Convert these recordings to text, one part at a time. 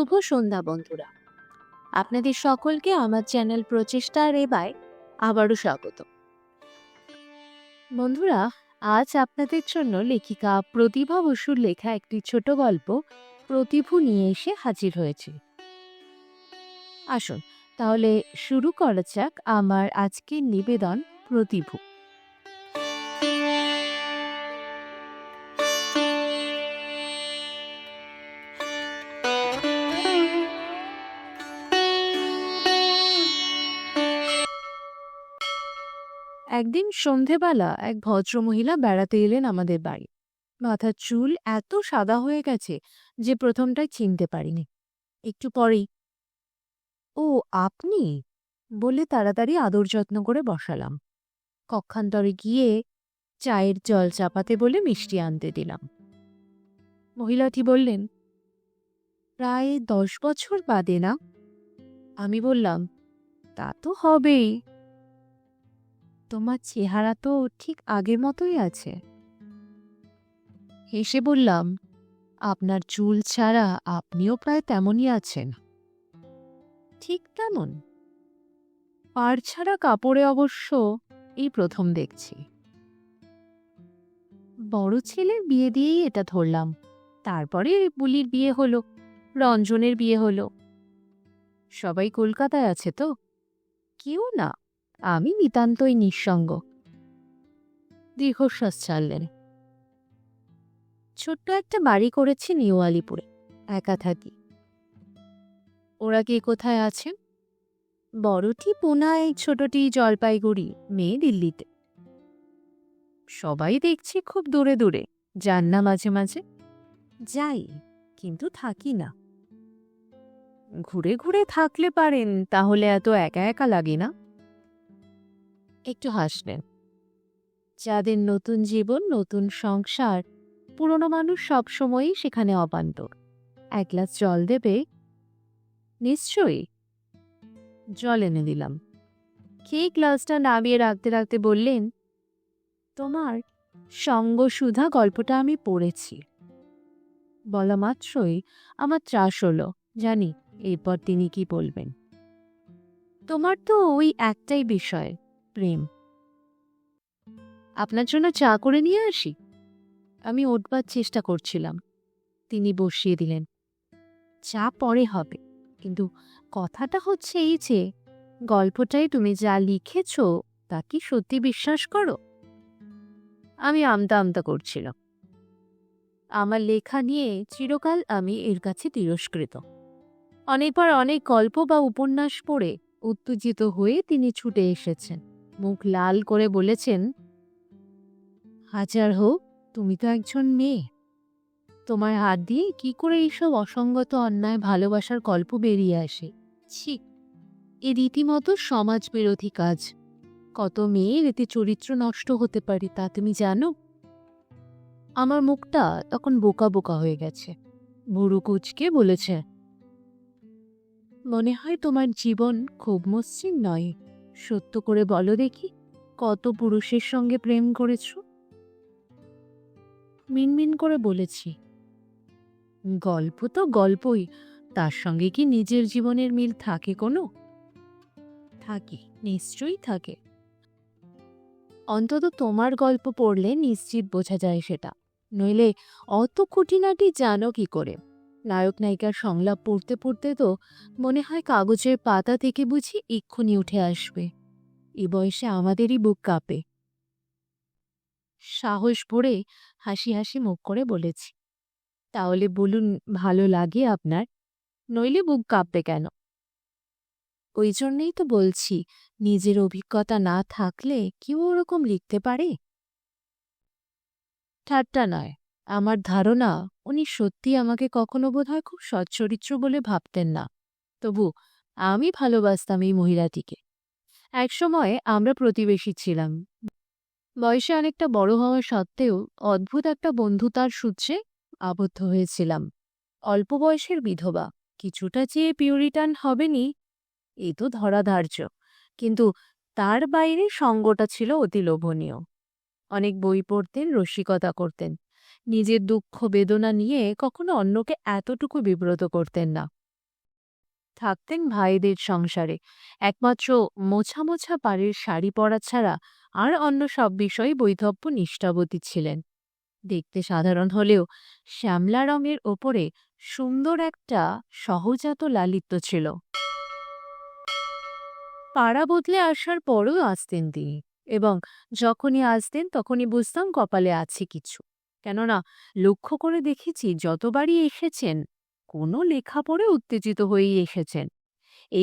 শুভ সন্ধ্যা বন্ধুরা। আপনাদের সকলকে আমার চ্যানেল প্রচেষ্টার এবায় আবারও স্বাগত। বন্ধুরা, আজ আপনাদের জন্য লেখিকা প্রতিভা বসুর লেখা একটি ছোট গল্প প্রতিভু নিয়ে এসে হাজির হয়েছে। আসুন তাহলে শুরু করা যাক আমার আজকের নিবেদন প্রতিভু। একদিন সন্ধেবেলা এক ভদ্রমহিলা বেড়াতে এলেন আমাদের বাড়ি। মাথার চুল এত সাদা হয়ে গেছে যে প্রথমটাই চিনতে পারিনি। একটু পরেই, ও আপনি, বলে তাড়াতাড়ি আদর যত্ন করে বসালাম। কক্ষান্তরে গিয়ে চায়ের জল চাপাতে বলে মিষ্টি আনতে দিলাম। মহিলাটি বললেন, প্রায় 10 বছর বাদে না? আমি বললাম, তা তো হবেই। তোমার চেহারা তো ঠিক আগের মতোই আছে। হেসে বললাম, আপনার চুল ছাড়া আপনিও প্রায় তেমনই আছেন। ঠিক তেমন? পাড় ছাড়া কাপড়ে অবশ্য এই প্রথম দেখছি। বড় ছেলের বিয়ে দিয়েই এটা ধরলাম। তারপরে বুলির বিয়ে হলো, রঞ্জনের বিয়ে হলো। সবাই কলকাতায় আছে তো? কেউ না, আমি নিতান্তই নিঃসঙ্গ। দীর্ঘশ্বাস ছাড়লেন। ছোট্ট একটা বাড়ি করেছি নিউ আলিপুরে, একা থাকি। ওরা কি কোথায় আছেন? বড়টি পুনায়, ছোটটি জলপাইগুড়ি, মেয়ে দিল্লিতে। সবাই দেখছি খুব দূরে দূরে। যান না মাঝে মাঝে? যাই, কিন্তু থাকি না। ঘুরে ঘুরে থাকলে পারেন, তাহলে এত একা একা লাগে না? একটু হাসলেন। যাদের নতুন জীবন, নতুন সংসার, পুরনো মানুষ সবসময়ই সেখানে অবান্তর। এক গ্লাস জল দেবে? নিশ্চয়ই। জল এনে দিলাম। খেয়ে গ্লাসটা নামিয়ে রাখতে রাখতে বললেন, তোমার সঙ্গসুধা গল্পটা আমি পড়েছি। বলা মাত্রই আমার ত্রাস হলো, জানি এরপর তিনি কি বলবেন। তোমার তো ওই একটাই বিষয়, প্রেম। আপনার জন্য চা করে নিয়ে আসি? আমি উঠবার চেষ্টা করছিলাম। তিনি বসিয়ে দিলেন। চা পরে হবে, কিন্তু কথাটা হচ্ছে এই যে, গল্পটাই তুমি যা লিখেছ তা কি সত্যি বিশ্বাস করো? আমি আমতা আমতা করছিলাম। আমার লেখা নিয়ে চিরকাল আমি এর কাছে তিরস্কৃত। অনেকবার অনেক গল্প বা উপন্যাস পড়ে উত্তেজিত হয়ে তিনি ছুটে এসেছেন, মুখ লাল করে বলেছেন, হাজার হোক, তুমি তো একজন মেয়ে। তোমার হাত দিয়ে কি করে এইসব অসঙ্গত অন্যায় ভালোবাসার গল্প বেরিয়ে আসে? ছি, এ রীতিমতো সমাজ বিরোধী কাজ। কত মেয়ের এতে চরিত্র নষ্ট হতে পারে তা তুমি জানো? আমার মুখটা তখন বোকা বোকা হয়ে গেছে। ভুরু কুঁচকে বলেছে, মনে হয় তোমার জীবন খুব মসৃণ নয়। সত্য করে বলো দেখি, কত পুরুষের সঙ্গে প্রেম করেছ? মিনমিন করে বলেছি, গল্প তো গল্পই, তার সঙ্গে কি নিজের জীবনের মিল থাকে কোনো? থাকে, নিশ্চয়ই থাকে। অন্তত তোমার গল্প পড়লে নিশ্চিত বোঝা যায় সেটা। নইলে অত খুঁটিনাটি জানো কি করে? নায়ক নায়িকার সংলাপ পড়তে পড়তে তো মনে হয় কাগজের পাতা থেকে বুঝি এক্ষুনি উঠে আসবে। এ বয়সে আমাদেরই বুক কাঁপে। সাহস ভরে হাসি হাসি মুখ করে বলেছি, তাহলে বলুন, ভালো লাগে আপনার? নইলে বুক কাঁপবে কেন? ওই জন্যেই তো বলছি, নিজের অভিজ্ঞতা না থাকলে কেউ ওরকম লিখতে পারে? ঠাট্টা নয়, আমার ধারণা উনি সত্যি আমাকে কখনো বোধহয় খুব সচ্চরিত্র বলে ভাবতেন না। তবু আমি ভালোবাসতাম এই মহিলাটিকে। একসময় আমরা প্রতিবেশী ছিলাম। বয়সে অনেকটা বড় হওয়া সত্ত্বেও অদ্ভুত একটা বন্ধুতার সূত্রে আবদ্ধ হয়েছিলাম। অল্প বয়সের বিধবা, কিছুটা যে পিউরিটান হবেনি এ তো ধরাধার্য, কিন্তু তার বাইরে সঙ্গটা ছিল অতি লোভনীয়। অনেক বই পড়তেন, রসিকতা করতেন। নিজের দুঃখ বেদনা নিয়ে কখনো অন্যকে এতটুকু বিব্রত করতেন না। থাকতেন ভাইদের সংসারে, একমাত্র মোছা মোছা পাড়ের শাড়ি পরা ছাড়া আর অন্য সব বিষয়ে বৈধব্য নিষ্ঠাবতী ছিলেন। দেখতে সাধারণ হলেও শ্যামলা রঙের ওপরে সুন্দর একটা সহজাত লালিত্য ছিল। পাড়া বদলে আসার পরও আসতেন তিনি, এবং যখনই আসতেন তখনই বুঝতাম কপালে আছে কিছু। কেননা লক্ষ্য করে দেখেছি যতবারই এসেছেন কোনো লেখা পড়ে উত্তেজিত হয়েই এসেছেন,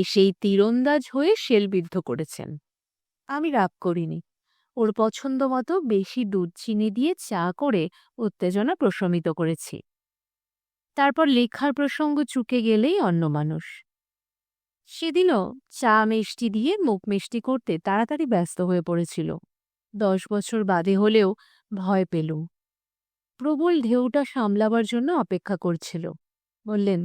সেই তীরন্দাজ হয়ে শেলবিদ্ধ করেছেন। আমি রাগ করিনি, ওর পছন্দ মতো বেশি দুধ চিনি দিয়ে চা করে উত্তেজনা প্রশমিত করেছি। তারপর লেখার প্রসঙ্গ চুকে গেলেই অন্য মানুষ। সেদিনও চা মিষ্টি দিয়ে মুখ মিষ্টি করতে তাড়াতাড়ি ব্যস্ত হয়ে পড়েছিল। 10 বছর বাদে হলেও ভয় পেল। প্রবল ঢেউটা সামলাবার জন্য অপেক্ষা করছিল। বললেন,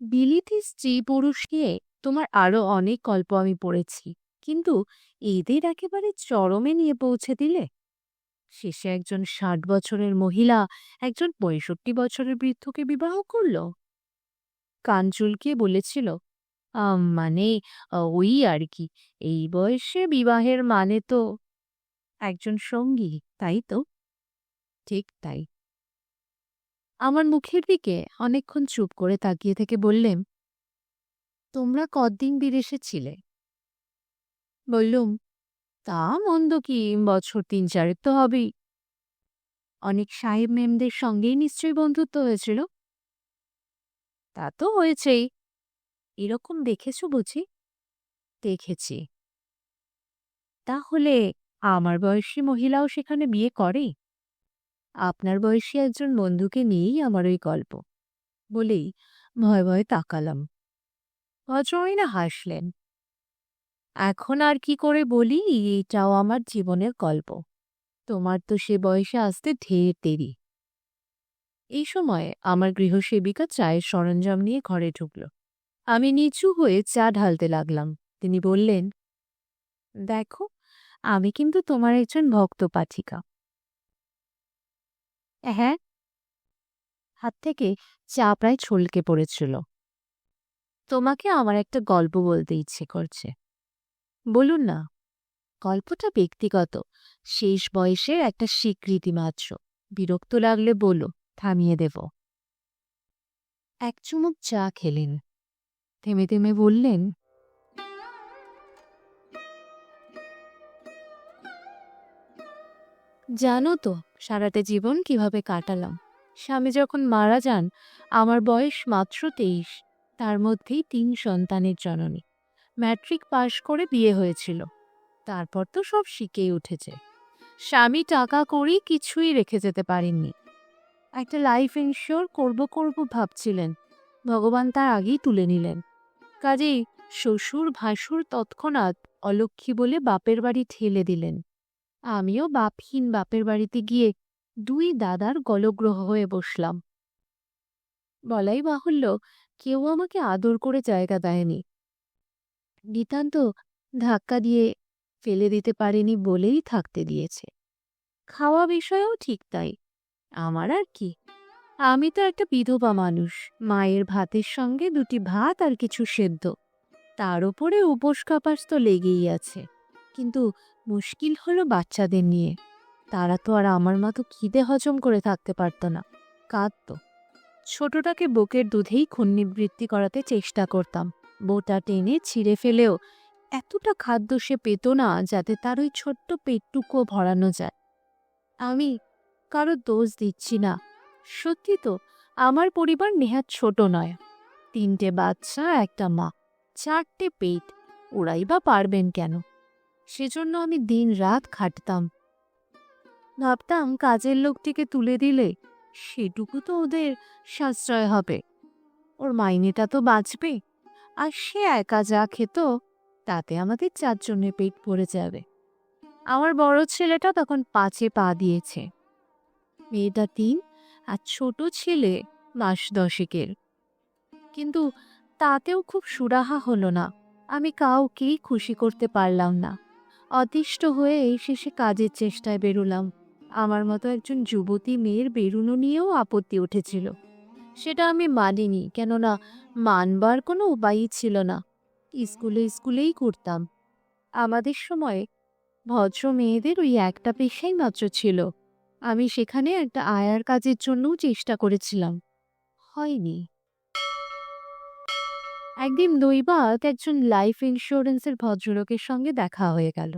বিলিতি স্ত্রী পুরুষ নিয়ে তোমার আরো অনেক গল্প আমি পড়েছি, কিন্তু এদের একেবারে চরমে নিয়ে পৌঁছে দিলে। শেষে একজন 60 বছরের মহিলা একজন 65 বছরের বৃদ্ধকে বিবাহ করল। কান চুলকিয়ে বলেছিল, মানে ওই আর কি, এই বয়সে বিবাহের মানে তো একজন সঙ্গী, তাই তো? ঠিক তাই। আমার মুখের দিকে অনেকক্ষণ চুপ করে তাকিয়ে থেকে বললেন, তোমরা কতদিন বিদেশে ছিলে? বললুম, তা মন্দ কি, বছর 3-4 তো হবেই। অনেক সাহেব মেমদের সঙ্গেই নিশ্চয়ই বন্ধুত্ব হয়েছিল? তা তো হয়েছেই। এরকম দেখেছ বুঝি? দেখেছি। তাহলে আমার বয়সী মহিলাও সেখানে বিয়ে করে? আপনার বয়সী একজন বন্ধুকে নিয়েই আমার ওই গল্প, বলেই ভয়ে ভয়ে তাকালাম। ভদ্রমহিলা হাসলেন। এখন আর কি করে বলি, এটাও আমার জীবনের গল্প। তোমার তো সে বয়সে আসতে ঢের দেরি। এই সময় আমার গৃহসেবিকা চায়ের সরঞ্জাম নিয়ে ঘরে ঢুকল। আমি নিচু হয়ে চা ঢালতে লাগলাম। তিনি বললেন, দেখো, আমি কিন্তু তোমার একজন ভক্ত পাঠিকা। হ্যাঁ। হাত থেকে চা প্রায় ছলকে পড়েছিল। তোমাকে আমার একটা গল্প বলতে ইচ্ছে করছে। বলুন না। গল্পটা ব্যক্তিগত, শেষ বয়সের একটা স্বীকৃতি মাত্র। বিরক্ত লাগলে বলো, থামিয়ে দেব। এক চুমুক চা খেলেন, থেমে থেমে বললেন, জানো তো সারাটা জীবন কিভাবে কাটালাম। স্বামী যখন মারা যান আমার বয়স মাত্র 23। তার মধ্যেই 3 সন্তানের জননী। ম্যাট্রিক পাশ করে বিয়ে হয়েছিল। তারপর তো সব শিখেই উঠেছে। স্বামী টাকা করি কিছুই রেখে যেতে পারেননি। একটা লাইফ ইন্স্যুর করব ভাবছিলেন, ভগবান তার আগেই তুলে নিলেন। কাজেই শ্বশুর ভাসুর তৎক্ষণাৎ অলক্ষ্মী বলে বাপের বাড়ি ঠেলে দিলেন। আমিও বাপহীন বাপের বাড়িতে গিয়ে 2 দাদার গলগ্রহ হয়ে বসলাম। বলাই বাহুল্য, কেউ আমাকে আদর করে জায়গা দেয়নি। নিতান্ত ধাক্কা দিয়ে ফেলে দিতে পারেনি বলেই থাকতে দিয়েছে। খাওয়া বিষয়েও ঠিক তাই। আমার আর কি, আমি তো একটা বিধবা মানুষ। মায়ের ভাতের সঙ্গে 2টি ভাত আর কিছু সেদ্ধ, তার উপরে উপোস কাপাস তো লেগেই আছে। কিন্তু মুশকিল হলো বাচ্চাদের নিয়ে। তারা তো আর আমার মতো খিদে হজম করে থাকতে পারত না, কাঁদত। ছোটটাকে বুকের দুধেই ক্ষুণ্ণিবৃত্তি করাতে চেষ্টা করতাম। বোটা টেনে ছিঁড়ে ফেলেও এতটা খাদ্য সে পেত না যাতে তার ওই ছোট্ট পেটটুকুও ভরানো যায়। আমি কারো দোষ দিচ্ছি না। সত্যি তো আমার পরিবার নেহাত ছোট নয়। 3টে বাচ্চা, একটা মা, 4টে পেট। ওরাই বা পারবেন কেন? সেজন্য আমি দিন রাত খাটতাম। ভাবতাম কাজের লোকটিকে তুলে দিলে সেটুকু তো ওদের সাশ্রয় হবে। ওর মাইনেটা তো বাঁচবে, আর সে একা যা খেত তাতে আমাদের 4 জনের পেট ভরে যাবে। আমার বড় ছেলেটা তখন 5-এ পা দিয়েছে, মেয়েটা 3, আর ছোট ছেলে মাস 10-এর। কিন্তু তাতেও খুব সুরাহা হলো না। আমি কাউকেই খুশি করতে পারলাম না। অতিষ্ঠ হয়ে এই শেষে কাজের চেষ্টায় বেরোলাম। আমার মতো একজন যুবতী মেয়ের বেরুনো নিয়েও আপত্তি উঠেছিল। সেটা আমি মানিনি, কেননা মানবার কোনো উপায়ই ছিল না। স্কুলেই করতাম। আমাদের সময়ে ভদ্র মেয়েদের ওই একটা পেশাই মাত্র ছিল। আমি সেখানে একটা আয়ার কাজের জন্যও চেষ্টা করেছিলাম, হয়নি। একদিন দৈবাৎ একজন লাইফ ইন্স্যুরেন্সের ভদ্রলোকের সঙ্গে দেখা হয়ে গেল।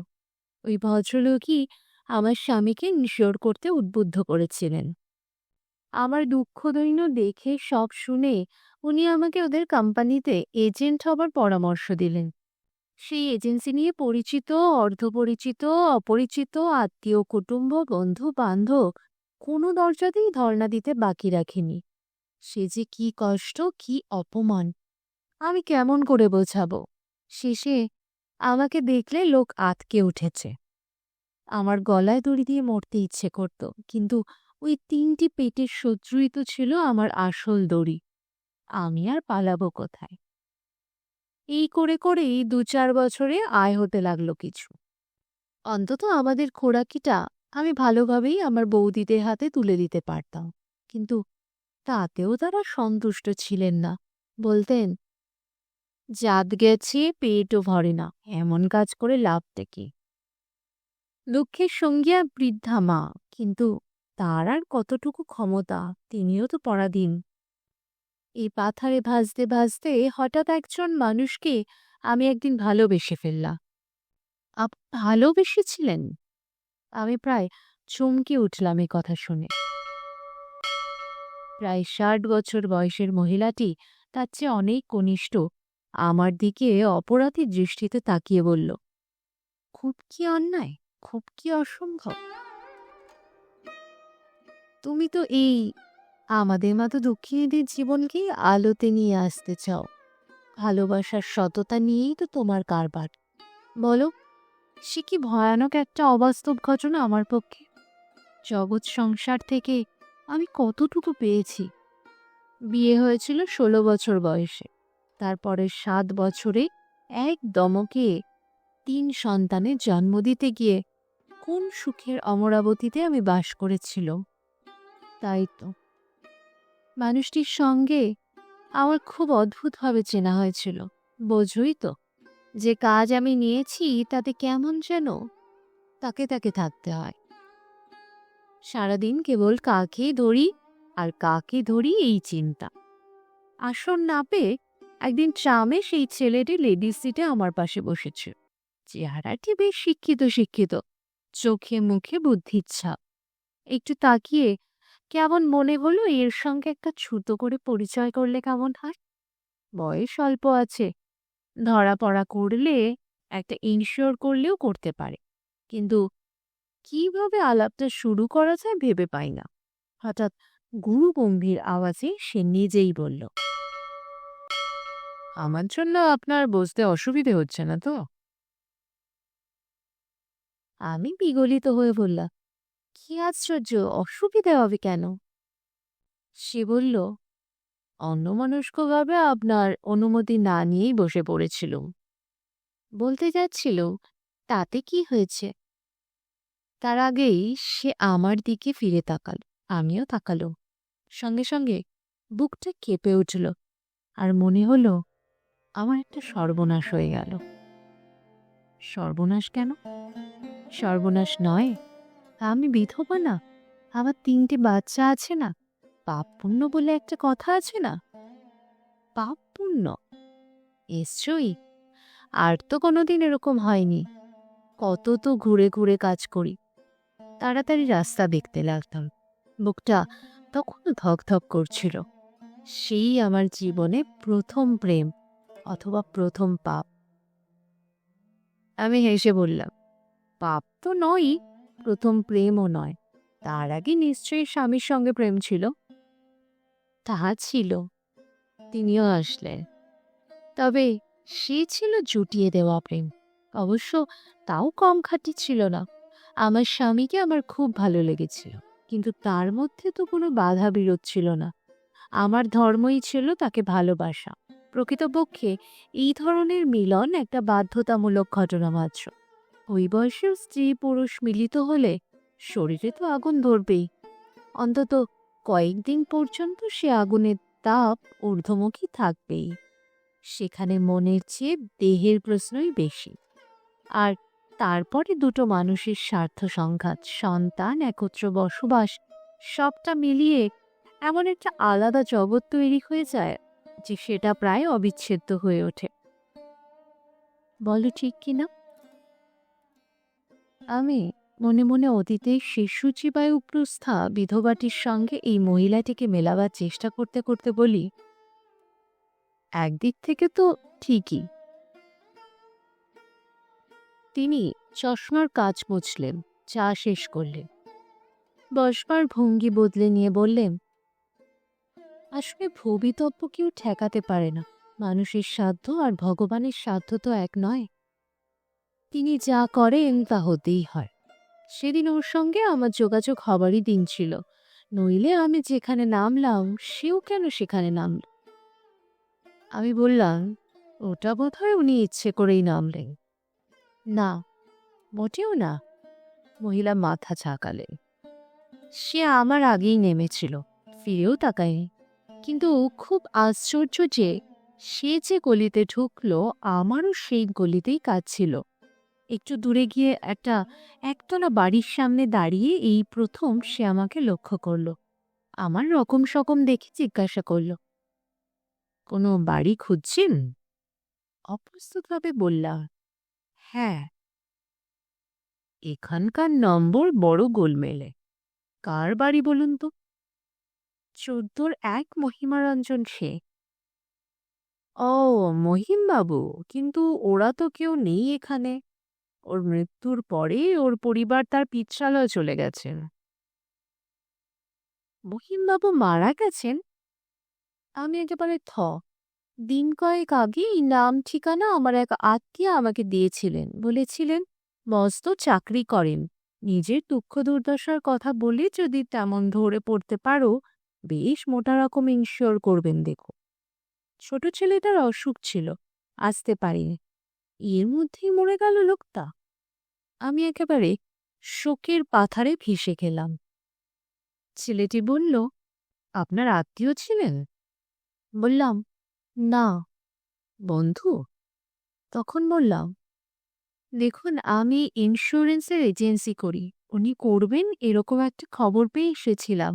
ওই ভদ্রলোকই আমার স্বামীকে ইনশিওর করতে উদ্বুদ্ধ করেছিলেন। আমার দুঃখ-দৈন্য দেখে সব শুনে উনি আমাকে ওদের কোম্পানিতে এজেন্ট হবার পরামর্শ দিলেন। সেই এজেন্সি নিয়ে পরিচিত, অর্ধপরিচিত, অপরিচিত, আত্মীয়, কুটুম্ব, বন্ধু-বান্ধব কোনো দরজাতেই ধরনা দিতে বাকি রাখিনি। সে যে কি কষ্ট, কি অপমান! আমি কেমন করে বোঝাবো? শেষে আমাকে দেখলে লোক আঁতকে উঠেছে। আমার গলায় দড়ি দিয়ে মরতে ইচ্ছে করত, কিন্তু ওই ৩টি পেটের শত্রুই তো ছিল আমার আসল দড়ি। আমি আর পালাবো কোথায়? এই করে করেই ২-৪ বছরে আয় হতে লাগলো কিছু। অন্তত আমাদের খোরাকিটা আমি ভালোভাবেই আমার বৌদিদের হাতে তুলে দিতে পারতাম। কিন্তু তাতেও তারা সন্তুষ্ট ছিলেন না। বলতেন, জাত গেছে, পেটও ভরে না, এমন কাজ করে লাভটা কি? দুঃখের সঙ্গী আর বৃদ্ধা মা, কিন্তু তার আর কতটুকু ক্ষমতা? তিনিও তো পরাধীন। এই পাথারে ভাসতে ভাসতে হঠাৎ একজন মানুষকে আমি একদিন ভালোবেসে ফেললাম। ভালোবেসেছিলেন? আমি প্রায় চমকে উঠলাম এই কথা শুনে। প্রায় ৬০ বছর বয়সের মহিলাটি তার চেয়ে অনেক কনিষ্ঠ আমার দিকে অপরাধী দৃষ্টিতে তাকিয়ে বলল, খুব কি অন্যায়, খুব কি অসম্ভব! তুমি তো আমাদের মতো দুঃখিনীদের জীবনকেই আলোতে নিয়ে আসতে চাও। ভালোবাসার সততা নিয়েই তো তোমার কারবার। বলো, সে কি ভয়ানক একটা অবাস্তব ঘটনা আমার পক্ষে! জগৎ সংসার থেকে আমি কতটুকু পেয়েছি। বিয়ে হয়েছিল ১৬ বছর বয়সে। তারপরে ৭ বছরে এক দমকে ৩ সন্তানের জন্ম দিতে গিয়ে কোন সুখের অমরাবতীতে আমি বাস করেছিলাম। তাই তো মানুষটির সঙ্গে আমার খুব অদ্ভুতভাবে চেনা হয়েছিল। বোঝই তো, যে কাজ আমি নিয়েছি তাতে কেমন যেন তাকে তাকে থাকতে হয়। সারাদিন কেবল কাকে ধরি আর কাকে ধরি এই চিন্তা। আসন না পেয়ে একদিন ট্রামে সেই ছেলেটি লেডিস সিটে আমার পাশে বসেছে। চেহারাটি বেশ শিক্ষিত শিক্ষিত, চোখে মুখে বুদ্ধির ছাপ। একটু তাকিয়ে কেমন মনে হলো এর সঙ্গে একটা ছুতো করে পরিচয় করলে কেমন হয়। বয়স অল্প আছে, ধরা পড়া করলে একটা ইনশিওর করলেও করতে পারে, কিন্তু কিভাবে আলাপটা শুরু করা যায় ভেবে পাই না। হঠাৎ গুরু গম্ভীর আওয়াজে সে নিজেই বলল, আমার জন্য আপনার বুঝতে অসুবিধে হচ্ছে না তো? আমি বিগলিত হয়ে বললাম, কি আশ্চর্য, অসুবিধা হবে কেন? সে বলল, অন্যমনস্কভাবে আপনার অনুমতি না নিয়েই বসে পড়েছিল। বলতে যাচ্ছিল, তাতে কি হয়েছে? তার আগেই সে আমার দিকে ফিরে তাকাল। আমিও তাকালো। সঙ্গে সঙ্গে বুকটা কেঁপে উঠল, আর মনে হলো আমার একটা সর্বনাশ হয়ে গেল। সর্বনাশ কেন? সর্বনাশ নয়, আমি বিধবা না, আমার ৩টে বাচ্চা আছে না, পাপ পুণ্য বলে একটা কথা আছে না? পাপ পুণ্য নিশ্চয়ই। আর তো কোনোদিন এরকম হয়নি। কত তো ঘুরে ঘুরে কাজ করি। তাড়াতাড়ি রাস্তা দেখতে লাগতাম। বুকটা তখনও ধকধক করছিল। সেই আমার জীবনে প্রথম প্রেম, অথবা প্রথম পাপ। আমি হেসে বললাম, পাপ তো নয়ই, প্রথম প্রেমও নয়। তার আগে নিশ্চয়ই স্বামীর সঙ্গে প্রেম ছিল। তাহা ছিল, তিনিও আসলেন। তবে সে ছিল জুটিয়ে দেওয়া প্রেম। অবশ্য তাও কম খাঁটি ছিল না। আমার স্বামীকে আমার খুব ভালো লেগেছিল, কিন্তু তার মধ্যে তো কোনো বাধা বিরোধ ছিল না। আমার ধর্মই ছিল তাকে ভালোবাসা। প্রকৃতপক্ষে এই ধরনের মিলন একটা বাধ্যতামূলক ঘটনা মাত্র। ওই বয়সের স্ত্রী পুরুষ মিলিত হলে শরীরে তো আগুন ধরবেই। অন্তত কয়েকদিন পর্যন্ত সে আগুনে তাপ ঊর্ধ্বমুখী থাকবেই। সেখানে মনের চেয়ে দেহের প্রশ্নই বেশি। আর তারপরে দুটো মানুষের স্বার্থ সংঘাত, সন্তান, একত্র বসবাস, সবটা মিলিয়ে এমন একটা আলাদা জগৎ তৈরি হয়ে যায় যে সেটা প্রায় অবিচ্ছেদ্য হয়ে ওঠে। বলো ঠিক কিনা? আমি মনে মনে অতীতের সেই সূচিবায়ু প্রস্থা বিধবাটির সঙ্গে এই মহিলাটিকে মেলাবার চেষ্টা করতে করতে বলি, একদিক থেকে তো ঠিকই। তিনি চশমার কাঁচ মুছলেন, চা শেষ করলেন, বসবার ভঙ্গি বদলে নিয়ে বললেন, আসলে ভবিতব্য কেউ ঠেকাতে পারে না। মানুষের সাধ্য আর ভগবানের সাধ্য তো এক নয়। তিনি যা করেন তা হতেই হয়। সেদিন ওর সঙ্গে আমার যোগাযোগ হবারই দিন ছিল, নইলে আমি যেখানে নামলাম সেও কেন সেখানে নামল? আমি বললাম, ওটা বোধহয় উনি ইচ্ছে করেই নামলেন। না, মোটেও না। মহিলা মাথা ঝাঁকালেন। সে আমার আগেই নেমেছিল, ফিরেও তাকায়নি। কিন্তু খুব আশ্চর্য যে সে যে গলিতে ঢুকলো, আমারও সেই গলিতেই কাজ ছিল। একটু দূরে গিয়ে একটা একতলা বাড়ির সামনে দাঁড়িয়ে এই প্রথম সে আমাকে লক্ষ্য করল। আমার রকম সকম দেখে জিজ্ঞাসা করল, কোনো বাড়ি খুঁজছেন? অপ্রস্তুতভাবে বললাম, হ্যাঁ। এখানকার নম্বর বড় গোলমেলে। কার বাড়ি বলুন তো? 14-র এক মহিমারঞ্জন সে। ও, মহিমবাবু, কিন্তু ওরা তো কেউ নেই এখানে। ওর মৃত্যুর পরে ওর পরিবার তার পিত্রালয়ে চলে গেছেন। মহিমবাবু মারা গেছেন? আমি একেবারে থ। দিন কয়েক আগে এই নাম ঠিকানা আমার এক আত্মীয় আমাকে দিয়েছিলেন। বলেছিলেন মস্ত চাকরি করেন, নিজের দুঃখ দুর্দশার কথা বলে যদি তেমন ধরে পড়তে পারো বেশ মোটা রকম ইনশিওর করবেন। দেখো, ছোট ছেলেটার অসুখ ছিল, আসতে পারিনি, এর মধ্যেই মরে গেল লোকটা। আমি একেবারে শোকের পাথারে ভেসে গেলাম। ছেলেটি বলল, আপনার আত্মীয় ছিলেন? বললাম, না। বন্ধু? তখন বললাম, দেখুন, আমি ইন্স্যুরেন্সের এজেন্সি করি, উনি করবেন এরকম একটা খবর পেয়ে এসেছিলাম।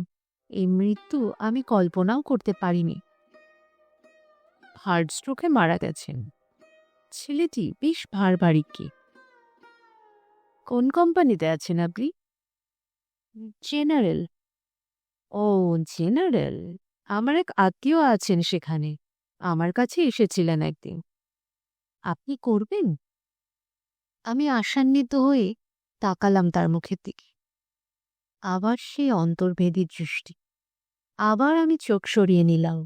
এই মৃত্যু আমি কল্পনাও করতে পারিনি। হার্ট স্ট্রোকে মারা গেছেন। ছেলেটি বেশ ভারবারিকী। কোন কোম্পানিতে আছেন আপনি? জেনারেল। ও, জেনারেল। আমার এক আত্মীয় আছেন সেখানে, আমার কাছে এসেছিলেন একদিন। আপনি করবেন? আমি আশান্বিত হয়ে তাকালাম তার মুখের দিকে। আবার সেই অন্তর্ভেদী দৃষ্টি। আবার আমি চোখ সরিয়ে নিলাম।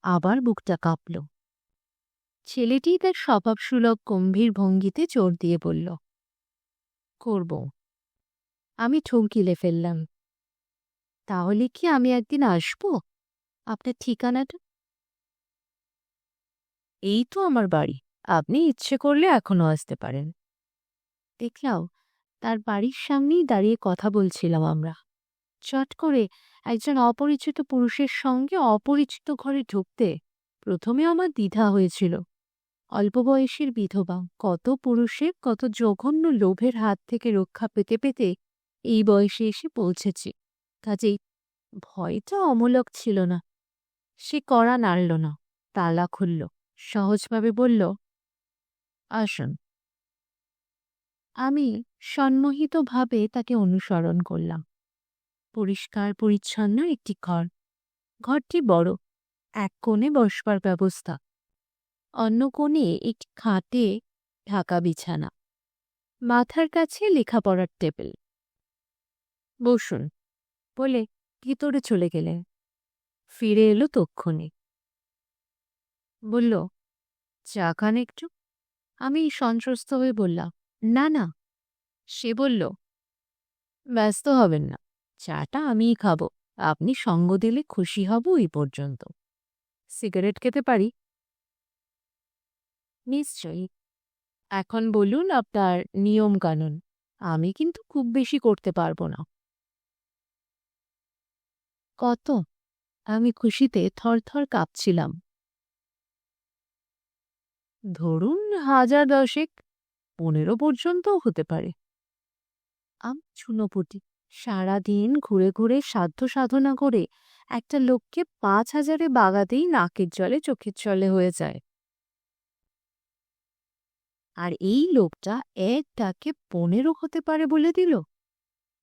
আবার বুকটা কাঁপল। ছেলেটি তার স্বভাবসুলভ গম্ভীর ভঙ্গিতে জোর দিয়ে বলল, করব। আমি ঠোঁ গিলে ফেললাম। তাহলে কি আমি একদিন আসব? আপনার ঠিকানাটা? এই তো আমার বাড়ি, আপনি ইচ্ছে করলে এখনো আসতে পারেন। দেখলাম তার বাড়ির সামনেই দাঁড়িয়ে কথা বলছিলাম আমরা। চট করে একজন অপরিচিত পুরুষের সঙ্গে অপরিচিত ঘরে ঢুকতে প্রথমে আমার দ্বিধা হয়েছিল। অল্প বয়সের বিধবা, কত পুরুষের কত জঘন্য লোভের হাত থেকে রক্ষা পেতে পেতে এই বয়সে এসে পৌঁছেছি। কাজেই ভয়টা অমূলক ছিল না। সে কড়া নাড়ল না, তালা খুলল, সহজভাবে বলল, আসুন। আমি সম্মোহিতভাবে তাকে অনুসরণ করলাম। পরিষ্কার পরিচ্ছন্ন একটি ঘর। ঘরটি বড়, এক কোণে বসবার ব্যবস্থা, অন্য কোণে একটি খাটে ঢাকা বিছানা, মাথার কাছে লেখাপড়ার টেবিল। বসুন বলে ভিতরে চলে গেলেন। ফিরে এলো তক্ষণে। বলল, চা খান একটু? আমি সন্ত্রস্ত হয়ে বললাম, না না। সে বলল, ব্যস্ত হবেন না, চাটা আমিই খাবো, আপনি সঙ্গ দিলে খুশি হব এই পর্যন্ত। সিগারেট খেতে পারি? নিশ্চয়ই। এখন বলুন আপনার নিয়ম কানুন, আমি কিন্তু খুব বেশি করতে পারবো না। কত? আমি খুশিতে থরথর কাঁপছিলাম। ধরুন 1000 15 পর্যন্তও হতে পারে। আমি চুনোপুটি। সারাদিন ঘুরে ঘুরে সাধ্য সাধনা করে একটা লোককে 5000-এ বাগাতেই নাকের জলে চোখের জলে হয়ে যায়। আর এই লোকটা এক ডাকে 15 হতে পারে বলে দিল।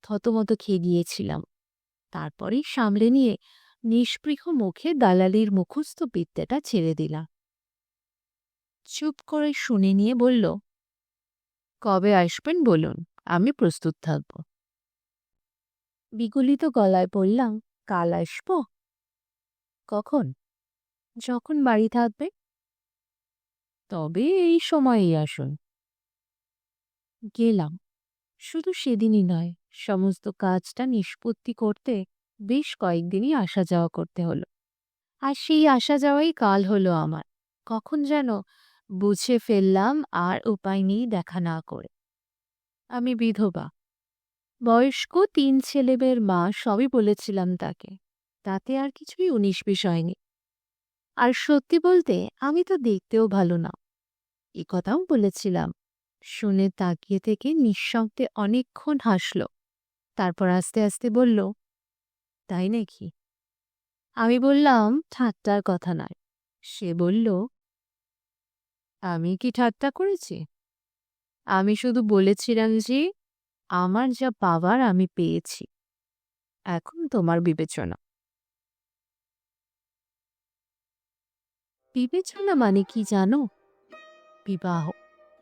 থতমত খেয়ে গিয়েছিলাম। তারপরেই সামলে নিয়ে নিস্পৃহ মুখে দালালির মুখস্থ বিদ্যাটা ছেড়ে দিলাম। চুপ করে শুনে নিয়ে বলল, কবে আসবেন বলুন, আমি প্রস্তুত থাকব। বিগলিত গলায় বললাম, কাল আসব। কখন? যখন বাড়ি থাকবে। তবে এই সময়েই আসুন। গেলাম। শুধু সেদিনই নয়, সমস্ত কাজটা নিষ্পত্তি করতে বেশ কয়েকদিনই আসা যাওয়া করতে হলো। আর সেই আসা যাওয়াই কাল হলো আমার। কখন যেন বুঝে ফেললাম আর উপায় নেই দেখা না করে। আমি বিধবা। বয়স্ক 3 ছেলেমেয়ের মা, সবই বলেছিলাম তাকে। তাতে আর কিছুই 19-20 হয়নি। আর সত্যি বলতে আমি তো দেখতেও ভালো না, এ কথাও বলেছিলাম। শুনে তাকিয়ে থেকে নিঃশব্দে অনেকক্ষণ হাসল। তারপর আস্তে আস্তে বলল, তাই নাকি? আমি বললাম, ঠাট্টার কথা নয়। সে বলল, আমি কি ঠাট্টা করেছি? আমি শুধু বলেছিলাম যে আমার যা পাওয়ার আমি পেয়েছি, এখন তোমার বিবেচনা। বিবেচনা মানে কি জানো? বিবাহ।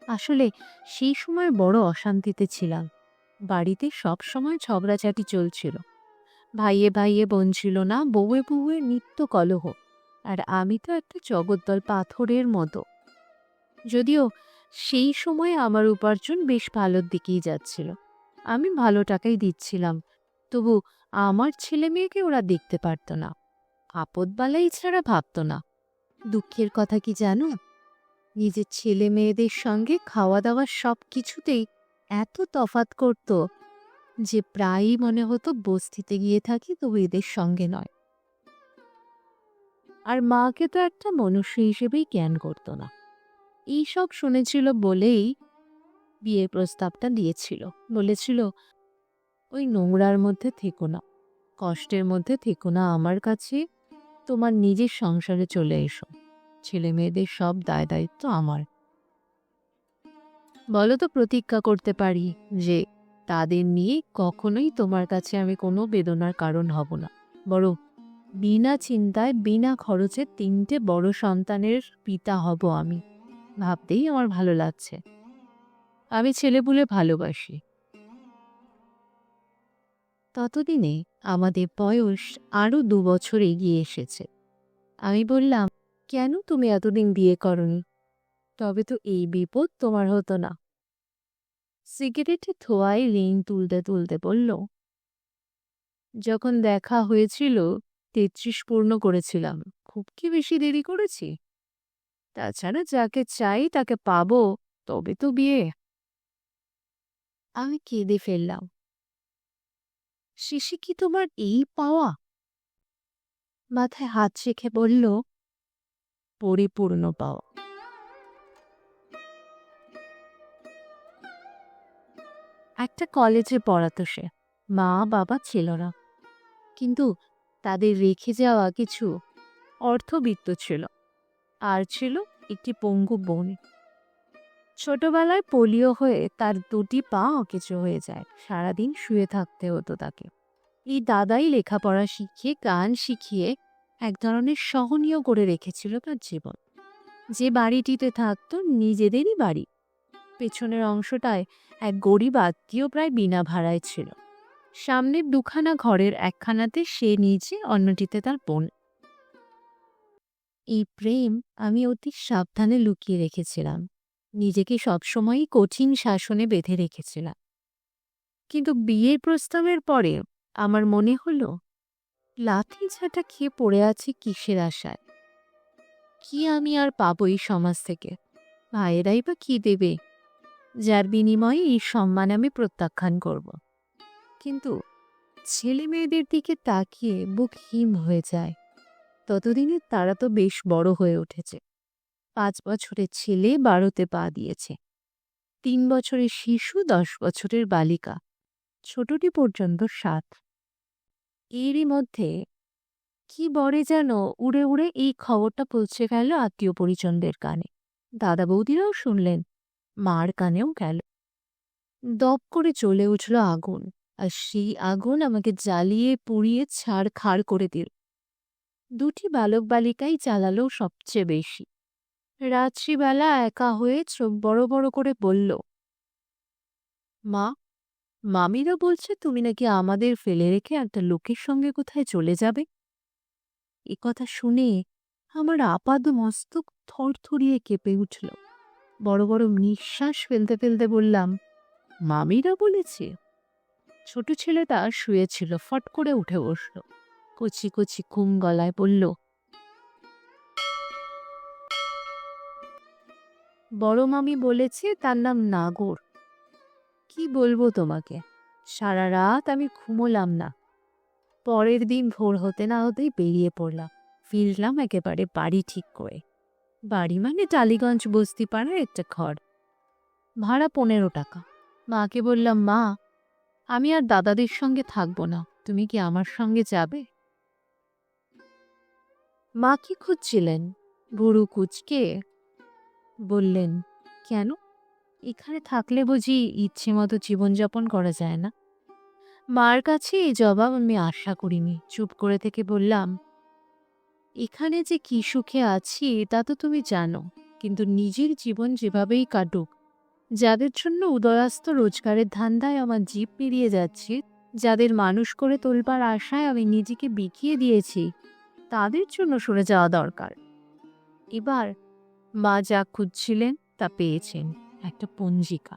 আসলে সেই সময় বড় অশান্তিতে ছিলাম। বাড়িতে সব সময় ঝগড়াঝাটি চলছিল। ভাইয়ে ভাইয়ে বোন ছিল না, বউয়ে বউয়ে নিত্য কলহ। আর আমি তো একটা জগদ্দল পাথরের মতো। যদিও সেই সময় আমার উপার্জন বেশ ভালোর দিকেই যাচ্ছিল, আমি ভালো টাকাই দিচ্ছিলাম, তবু আমার ছেলে মেয়েকে ওরা দেখতে পারত না, আপদবালাই ছাড়া ভাবত না। দুঃখের কথা কি জানো? নিজের ছেলে মেয়েদের সঙ্গে খাওয়া দাওয়া সব কিছুতেই এত তফাৎ করত যে প্রায়ই মনে হতো বস্তিতে গিয়ে থাকি, তবু এদের সঙ্গে নয়। আর মাকে তো একটা মনুষ্য হিসেবেই জ্ঞান করত না। এইসব শুনেছিল বলেই বিয়ের প্রস্তাবটা দিয়েছিল। বলেছিল, ওই নোংরার মধ্যে থেকো না, কষ্টের মধ্যে থেকো না, আমার কাছে তোমার নিজের সংসারে চলে এসো, ছেলে মেয়েদের সব দায় দায়িত্ব আমার। বলো তো প্রতিজ্ঞা করতে পারি যে তাদের নিয়ে কখনোই তোমার কাছে আমি কোনো বেদনার কারণ হব না, বরং বিনা চিন্তায় বিনা খরচে 3টে বড় সন্তানের পিতা হব আমি। ভাবতেই আমার ভালো লাগছে। আমি ছেলেপুলে ভালোবাসি। ততদিনে আমাদের বয়স আরো 2 বছর এগিয়ে এসেছে। আমি বললাম, কেন তুমি এতদিন বিয়ে করনি? তবে তো এই বিপদ তোমার হতো না। সিগারেটে ধোঁয়ায় রিং তুলতে তুলতে বলল, যখন দেখা হয়েছিল 33 পূর্ণ করেছিলাম, খুব কি বেশি দেরি করেছি? তাছাড়া যাকে চাই তাকে পাবো, তবে তো বিয়ে। আমি কেঁদে ফেললাম। শেষে কি তোমার এই পাওয়া? মাথায় হাত রেখে বলল, পরিপূর্ণ পাওয়া। একটা কলেজে পড়াতো সে। মা বাবা ছিল না, কিন্তু তাদের রেখে যাওয়া কিছু অর্থবিত্ত ছিল। আর ছিল একটি পঙ্গু বোন। ছোটবেলায় পোলিও হয়ে তার 2টি পা অকেজো হয়ে যায়। সারাদিন শুয়ে থাকতে হতো তাকে। এই দাদাই লেখাপড়া শিখিয়ে, গান শিখিয়ে এক ধরনের সহনীয় করে রেখেছিল তার জীবন। যে বাড়িটিতে থাকতো নিজেদেরই বাড়ি, পেছনের অংশটায় এক গরিব আত্মীয় প্রায় বিনা ভাড়ায় ছিল। সামনের 2খানা ঘরের একখানাতে সে নিজে, অন্যটিতে তার বোন। এই প্রেম আমি অতি সাবধানে লুকিয়ে রেখেছিলাম। নিজেকে সবসময়ই কঠিন শাসনে বেঁধে রেখেছিলাম। কিন্তু বিয়ের প্রস্তাবের পরে আমার মনে হলো, লাথি ঝাঁটা খেয়ে পড়ে আছি কিসের আশায়? কি আমি আর পাবো এই সমাজ থেকে? ভাইয়েরাই বা কি দেবে, যার বিনিময়ে এই সম্মান আমি প্রত্যাখ্যান করব? কিন্তু ছেলে মেয়েদের দিকে তাকিয়ে বুক হিম হয়ে যায়। ততদিনে তারা তো বেশ বড় হয়ে উঠেছে। ৫ বছরের ছেলে ১২তে পা দিয়েছে, ৩ বছরের শিশু ১০ বছরের বালিকা, ছোটটি পর্যন্ত ৭। এরই মধ্যে কি বরে যেন উড়ে উড়ে এই খবরটা পৌঁছে গেল আত্মীয় পরিজনদের কানে। দাদা বৌদিরাও শুনলেন, মার কানেও গেল। দপ করে জ্বলে উঠল আগুন, আর সেই আগুন আমাকে জ্বালিয়ে পুড়িয়ে ছাড়খাড় করে দিল। দুটি বালক বালিকাই জ্বালালো সবচেয়ে বেশি। রাত্রিবেলা একা হয়ে চোখ বড় বড় করে বলল, মা, মামিরা বলছে তুমি নাকি আমাদের ফেলে রেখে একটা লোকের সঙ্গে কোথায় চলে যাবে। এ কথা শুনে আমার আপাদ মস্তক থরথরিয়ে কেঁপে উঠল। বড় বড় নিঃশ্বাস ফেলতে ফেলতে বললাম, মামিরা বলেছে? ছোট ছেলেটা শুয়েছিল, ফট করে উঠে বসল, কচি কচি ঘুম গলায় বলল, বড় মামি বলেছে তার নাম নাগর। কি বলবো তোমাকে, সারা রাত আমি ঘুমোলাম না। পরের দিন ভোর হতে না হতেই বেরিয়ে পড়লাম। ফিরলাম একেবারে বাড়ি ঠিক করে। বাড়ি মানে টালিগঞ্জ বস্তিপাড়ার একটা ঘর, ভাড়া ১৫ টাকা। মাকে বললাম, মা, আমি আর দাদাদের সঙ্গে থাকবো না, তুমি কি আমার সঙ্গে যাবে? মা কি খুঁজছিলেন? ভুরু কুচকে বললেন, কেন? এখানে থাকলে বুঝি ইচ্ছে মতো জীবনযাপন করা যায় না? মার কাছে এই জবাব আমি আশা করিনি। চুপ করে থেকে বললাম, এখানে যে কি সুখে আছি তা তো তুমি জানো, কিন্তু নিজের জীবন যেভাবেই কাটুক, যাদের জন্য উদয়াস্ত রোজগারের ধান্দায় আমার জিভ পেরিয়ে যাচ্ছে, যাদের মানুষ করে তোলবার আশায় আমি নিজেকে বিকিয়ে দিয়েছি, তাদের জন্য সরে যাওয়া দরকার। এবার মা যা খুঁজছিলেন তা পেয়েছেন, একটা পঞ্জিকা।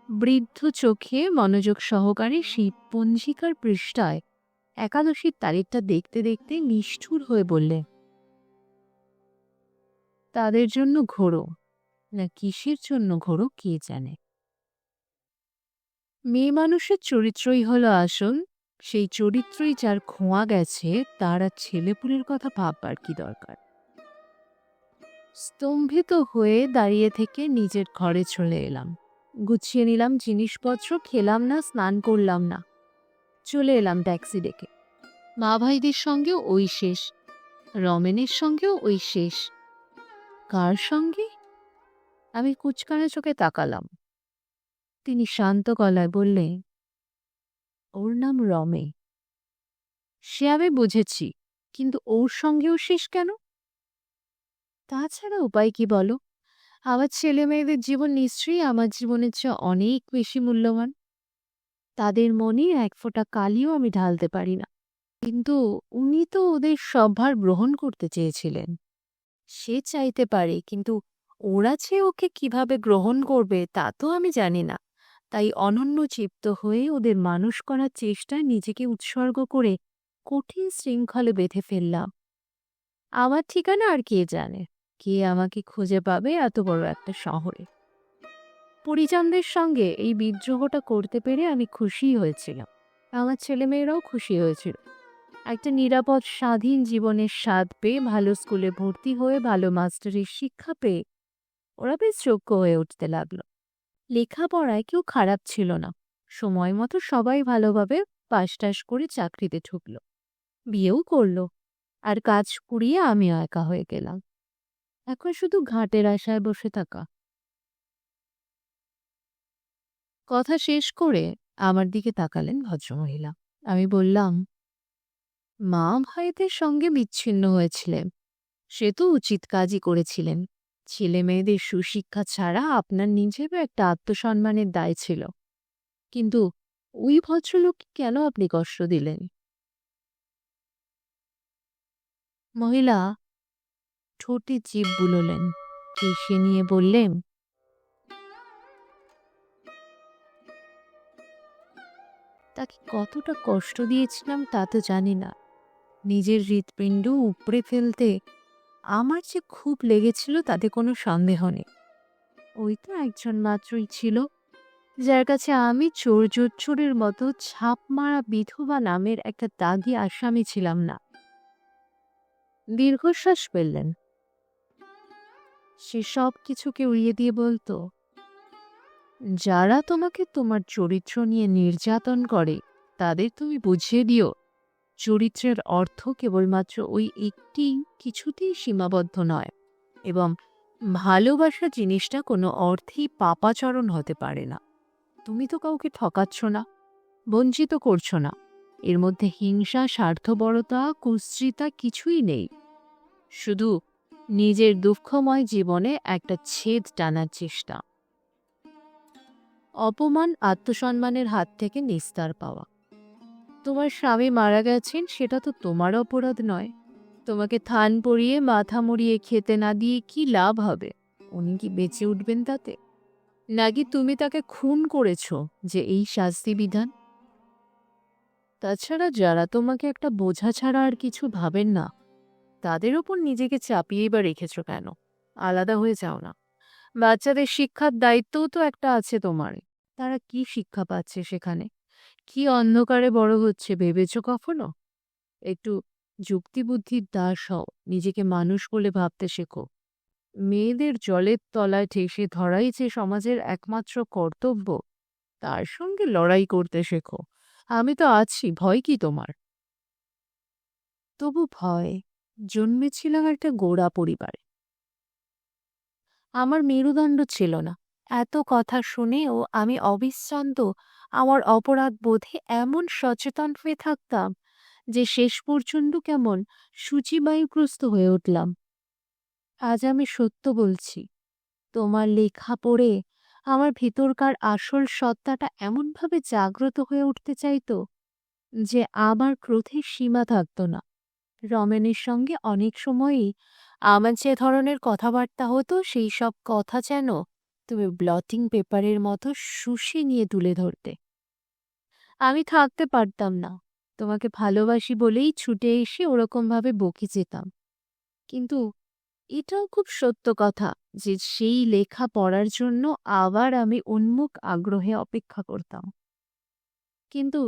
বৃদ্ধ চোখে মনোযোগ সহকারে সেই পঞ্জিকার পৃষ্ঠায় একাদশীর তারিখটা দেখতে দেখতে নিষ্ঠুর হয়ে বললে, তাদের জন্য ঘোরো, না কিসের জন্য ঘোরো কে জানে। মেয়ে মানুষের চরিত্রই হলো আসল, সেই চরিত্রই যার খোঁয়া গেছে তার আর ছেলেপুলের কথা ভাববার কি দরকার। স্তম্ভিত হয়ে দাঁড়িয়ে থেকে নিজের ঘরে চলে এলাম। গুছিয়ে নিলাম জিনিসপত্র, খেলাম না, স্নান করলাম না, চলে এলাম ট্যাক্সি ডেকে। মা ভাইদের সঙ্গেও ওই শেষ, রমেনের সঙ্গেও ওই শেষ। কার সঙ্গে? আমি কুচকানো চোখে তাকালাম। তিনি শান্ত গলায় বললে, ওর নাম রমে। সে আমি বুঝেছি, কিন্তু ওর সঙ্গেও শেষ কেন? তাছাড়া উপায় কি বলো? আমার ছেলে মেয়েদের জীবন নিশ্চয়ই আমার জীবনের চেয়ে অনেক বেশি মূল্যবান। তাদের মনে এক ফোঁটা কালিও আমি ঢালতে পারি না। কিন্তু উনি তো ওদের সব ভার গ্রহণ করতে চেয়েছিলেন। সে চাইতে পারে, কিন্তু ওরা যে ওকে কিভাবে গ্রহণ করবে তা তো আমি জানি না। তাই অনন্য চিত্ত হয়ে ওদের মানুষ করার চেষ্টায় নিজেকে উৎসর্গ করে কঠিন শৃঙ্খলে বেঁধে ফেললাম। আমার ঠিকানা আর কে জানে, কে আমাকে খুঁজে পাবে এত বড় একটা শহরে। পরিজনদের সঙ্গে এই বিদ্রোহটা করতে পেরে আমি খুশিই হয়েছিলাম। আমার ছেলেমেয়েরাও খুশি হয়েছিল। একটা নিরাপদ স্বাধীন জীবনের স্বাদ পেয়ে, ভালো স্কুলে ভর্তি হয়ে, ভালো মাস্টারের শিক্ষা পেয়ে ওরা বেশ যোগ্য হয়ে উঠতে লাগলো। লেখাপড়ায় কেউ খারাপ ছিল না। সময় মতো সবাই ভালোভাবে পাশ টাশ করে চাকরিতে ঢুকলো, বিয়েও করলো। আর কাজ কুড়িয়ে আমিও একা হয়ে গেলাম। এখন শুধু ঘাটের আশায় বসে থাকা। কথা শেষ করে আমার দিকে তাকালেন ভদ্রমহিলা। আমি বললাম, মা ভাইদের সঙ্গে বিচ্ছিন্ন হয়েছিলেন, সে তো উচিত কাজই করেছিলেন। ছেলে মেয়েদের সুশিক্ষা ছাড়া আপনার নিজেরও একটা আত্মসম্মানের দায় ছিল। কিন্তু ওই ভদ্রলোককে কেন আপনি কষ্ট দিলেন? মহিলা ঠোঁটে জিভ বুলোলেন, কেশে নিয়ে বললেন, তাকে কতটা কষ্ট দিয়েছিলাম তা তো জানি না। নিজের হৃৎপিণ্ড উপড়ে ফেলতে আমার যে খুব লেগেছিল তাতে কোনো সন্দেহ নেই। ওই তো একজন মাত্রই ছিল, যার কাছে আমি চোর জোচ্চোরের মতো ছাপ মারা বিধবা নামের একটা দাগি আসামি ছিলাম না। দীর্ঘশ্বাস ফেললেন। সে সব কিছুকে উড়িয়ে দিয়ে বলতো, যারা তোমাকে তোমার চরিত্র নিয়ে নির্যাতন করে তাদের তুমি বুঝিয়ে দিও চরিত্রের অর্থ কেবলমাত্র ওই একটি কিছুতেই সীমাবদ্ধ নয়, এবং ভালোবাসা জিনিসটা কোনো অর্থেই পাপাচরণ হতে পারে না। তুমি তো কাউকে ঠকাচ্ছ না, বঞ্চিত করছো না। এর মধ্যে হিংসা, স্বার্থপরতা, কুৎসিতা কিছুই নেই। শুধু নিজের দুঃখময় জীবনে একটা ছেদ টানার চেষ্টা। অপমান আত্মসম্মানের হাত থেকে নিস্তার পাওয়া। তোমার স্বামী মারা গেছেন, সেটা তো তোমার অপরাধ নয়। তোমাকে থান পরিয়ে মাথা মুড়িয়ে খেতে না দিয়ে কি লাভ হবে? উনি কি বেঁচে উঠবেন তাতে? নাকি তুমি তাকে খুন করেছ যে এই শাস্তি বিধান? তাছাড়া যারা তোমাকে একটা বোঝা ছাড়া আর কিছু ভাবেন না, তাদের ওপর নিজেকে চাপিয়েই বা রেখেছ কেন? আলাদা হয়ে যাও না। বাচ্চাদের শিক্ষার দায়িত্বও তো একটা আছে তোমার। তারা কি শিক্ষা পাচ্ছে সেখানে? কি অন্ধকারে বড় হচ্ছে ভেবেছ কখনো? একটু যুক্তিবুদ্ধির দাস হও, নিজেকে মানুষ বলে ভাবতে শেখো। মেয়েদের জলের তলায় ঠেসে ধরাই যে সমাজের একমাত্র কর্তব্য, তার সঙ্গে লড়াই করতে শেখো। আমি তো আছি, ভয় কি তোমার? তবু ভয়। জন্মেছিলাম একটা গোঁড়া পরিবারে। আমার মেরুদণ্ড ছিল না। এত কথা শুনেও আমি অবিশ্রান্ত আমার অপরাধ বোধে এমন সচেতন হয়ে থাকতাম যে শেষ পর্যন্ত কেমন শুচিবায়ুগ্রস্ত হয়ে উঠলাম। আজ আমি সত্য বলছি, তোমার লেখা পড়ে আমার ভিতরকার আসল সত্তাটা এমনভাবে জাগ্রত হয়ে উঠতে চাইতো যে আমার ক্রোধের সীমা থাকতো না। রমেনের সঙ্গে অনেক সময়ই আমার যে ধরনের কথাবার্তা হতো, সেই সব কথা যেন তুমি ব্লটিং পেপারের মতো শুষে নিয়ে তুলে ধরতে। আমি থাকতে পারতাম না। তোমাকে ভালোবাসি বলেই ছুটে এসে ওরকমভাবে বকে যেতাম। কিন্তু এটাও খুব সত্য কথা যে সেই লেখা পড়ার জন্য আবার আমি উন্মুখ আগ্রহে অপেক্ষা করতাম। কিন্তু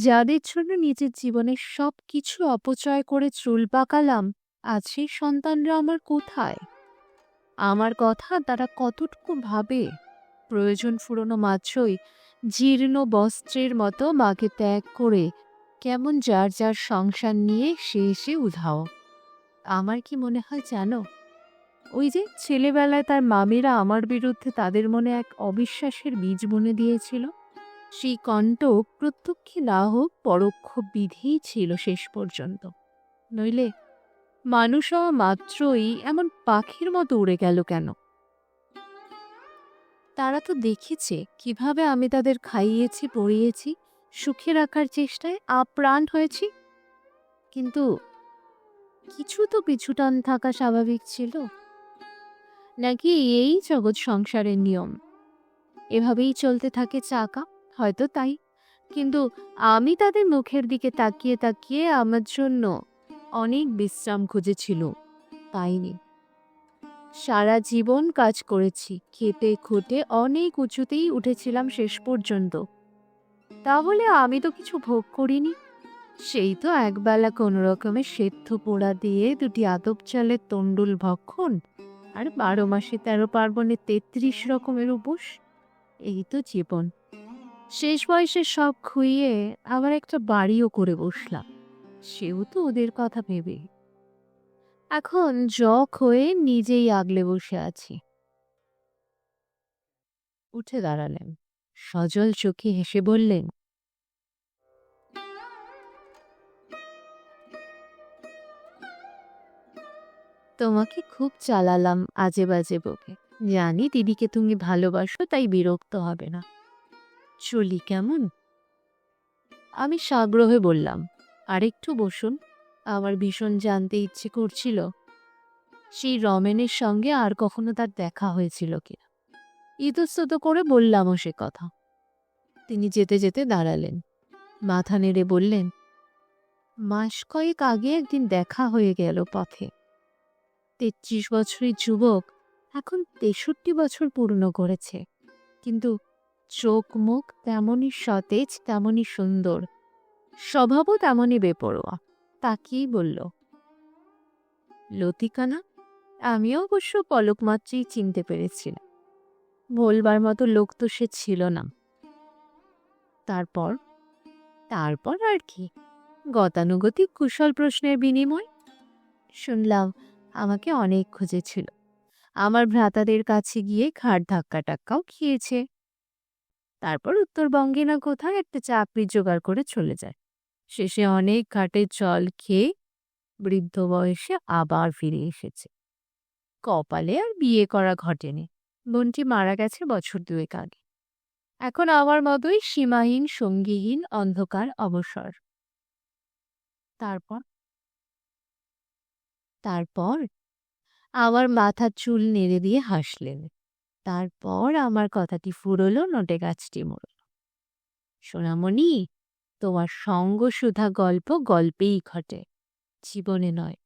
যাদের জন্য নিজের জীবনের সব কিছু অপচয় করে চুল পাকালাম, আজ সেই সন্তানরা আমার কোথায়? আমার কথা তারা কতটুকু ভাবে? প্রয়োজন ফুরোনো মাত্রই জীর্ণ বস্ত্রের মতো মাকে ত্যাগ করে কেমন যার যার সংসার নিয়ে সে এসে উধাও। আমার কি মনে হয় জানো, ওই যে ছেলেবেলায় তার মামিরা আমার বিরুদ্ধে তাদের মনে এক অবিশ্বাসের বীজ বুনে দিয়েছিল, সেই কণ্টক প্রত্যক্ষে না হোক পরোক্ষ বিধিই ছিল শেষ পর্যন্ত। নইলে মানুষ হওয়া মাত্রই এমন পাখির মতো উড়ে গেল কেন? তারা তো দেখেছে কিভাবে আমি তাদের খাইয়েছি, পরিয়েছি, সুখে রাখার চেষ্টায় আপ্রাণ হয়েছি। কিন্তু কিছু তো পিছুটান থাকা স্বাভাবিক ছিল। নাকি এই জগৎ সংসারের নিয়ম, এভাবেই চলতে থাকে চাকা? হয়তো তাই। কিন্তু আমি তাদের মুখের দিকে তাকিয়ে তাকিয়ে আমার জন্য অনেক বিশ্রাম খুঁজেছিল, পাইনি। সারা জীবন কাজ করেছি, খেটে খুঁটে অনেক উঁচুতেই উঠেছিলাম শেষ পর্যন্ত। তাহলে আমি তো কিছু ভোগ করিনি। সেই তো একবেলা কোনো রকমের সেদ্ধ পোড়া দিয়ে দুটি আতপ চালের তণ্ডুল ভক্ষণ, আর 12 মাসে 13 পার্বণে 33 রকমের উপোস। এই তো জীবন। শেষ বয়সে সব খুইয়ে আবার একটা বাড়িও করে বসলাম, সেও তো ওদের কথা ভেবে। এখন জখ হয়ে নিজেই আগলে বসে আছি। উঠে দাঁড়ালেন, সজল চোখে হেসে বললেন, তোমাকে খুব চালালাম আজে বাজে বকে। জানি দিদিকে তুমি ভালোবাসো, তাই বিরক্ত হবে না। চলি কেমন? আমি সাগ্রহে বললাম, আরেকটু বসুন। আমার ভীষণ জানতে ইচ্ছে করছিল সেই রমেনের সঙ্গে আর কখনো তার দেখা হয়েছিল কিনা। ইতস্তত করে বললামও সে কথা। তিনি যেতে যেতে দাঁড়ালেন, মাথা নেড়ে বললেন, মাস কয়েক আগে একদিন দেখা হয়ে গেল পথে। 33 বছরের যুবক এখন 63 বছর পূর্ণ করেছে, কিন্তু চোখ মুখ তেমনই সতেজ, তেমনই সুন্দর, স্বভাবও তেমনই বেপরোয়া। তাকিয়েই বলল, লতিকা না? আমিও অবশ্য পলক মাত্রেই চিনতে পেরেছিলাম। বলবার মতো লোক তো সে ছিল না। তারপর তারপর আর কি, গতানুগতিক কুশল প্রশ্নের বিনিময়। শুনলাম আমাকে অনেক খুঁজেছিল, আমার ভ্রাতাদের কাছে গিয়ে ঘাড় ধাক্কা টাক্কাও খেয়েছে। তারপর উত্তরবঙ্গে না কোথায় একটা চাকরি জোগাড় করে চলে যায়। শেষে অনেক ঘাটে জল খেয়ে বৃদ্ধ বয়সে আবার ফিরে এসেছে। কপালে আর বিয়ে করা ঘটেনি, বোনটি মারা গেছে বছর 2 আগে। এখন আমার মতোই সীমাহীন সঙ্গীহীন অন্ধকার অবসর। তারপর তারপর আমার মাথার চুল নেড়ে দিয়ে হাসলেন। তারপর আমার কথাটি ফুরলো, নোটে গাছটি মোড়ল। সোনামণি, তোমার সঙ্গসুধা গল্প গল্পেই ঘটে, জীবনে নয়।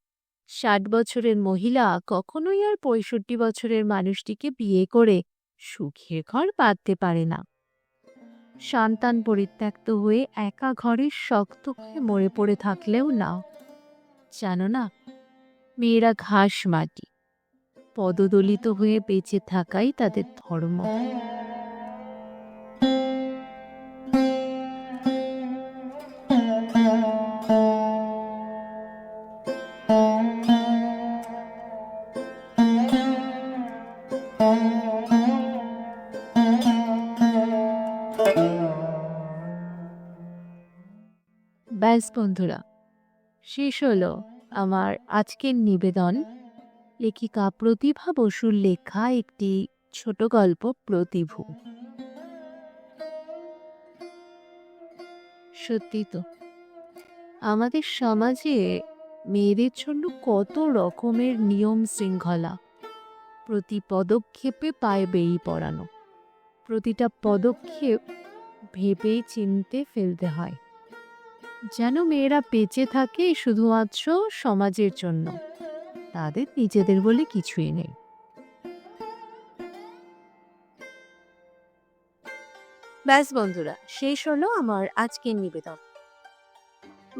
60 বছরের মহিলা কখনোই আর 65 বছরের মানুষটিকে বিয়ে করে সুখের ঘর বাঁধতে পারে না। সন্তান পরিত্যক্ত হয়ে একা ঘরে শক্ত হয়ে মরে পড়ে থাকলেও না। জানো না, মেয়েরা ঘাস মাটি, পদদলিত হয়ে বেঁচে থাকাই তাদের ধর্ম। ব্যাস বন্ধুরা, শেষ হলো আমার আজকের নিবেদন, লেখিকা প্রতিভা বসুর লেখা একটি ছোট গল্প প্রতিভু। সত্যি তো, আমাদের সমাজে মেয়েদের জন্য কত রকমের নিয়ম শৃঙ্খলা, প্রতি পদক্ষেপে পায়ে বেড়ি পড়ানো, প্রতিটা পদক্ষেপ ভেবে চিনতে ফেলতে হয়, যেন মেয়েরা বেঁচে থাকে শুধুমাত্র সমাজের জন্য, তাদের নিজেদের বলে কিছুই নেই। ব্যাস বন্ধুরা, শেষ হলো আমার আজকের নিবেদন।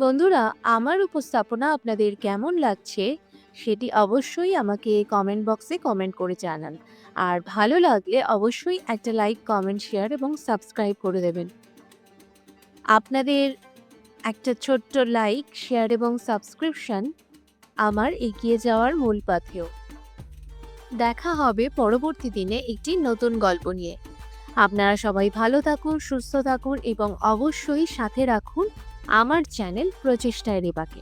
বন্ধুরা, আমার উপস্থাপনা আপনাদের কেমন লাগছে সেটি অবশ্যই আমাকে কমেন্ট বক্সে কমেন্ট করে জানান। আর ভালো লাগলে অবশ্যই একটা লাইক, কমেন্ট, শেয়ার এবং সাবস্ক্রাইব করে দেবেন। আপনাদের একটা ছোট্ট লাইক, শেয়ার এবং সাবস্ক্রিপশন আমার এগিয়ে যাওয়ার মূল পাথেয়। দেখা হবে পরবর্তী দিনে একটি নতুন গল্প নিয়ে। আপনারা সবাই ভালো থাকুন, সুস্থ থাকুন এবং অবশ্যই সাথে রাখুন আমার চ্যানেল প্রচেষ্টায় রেবাকে।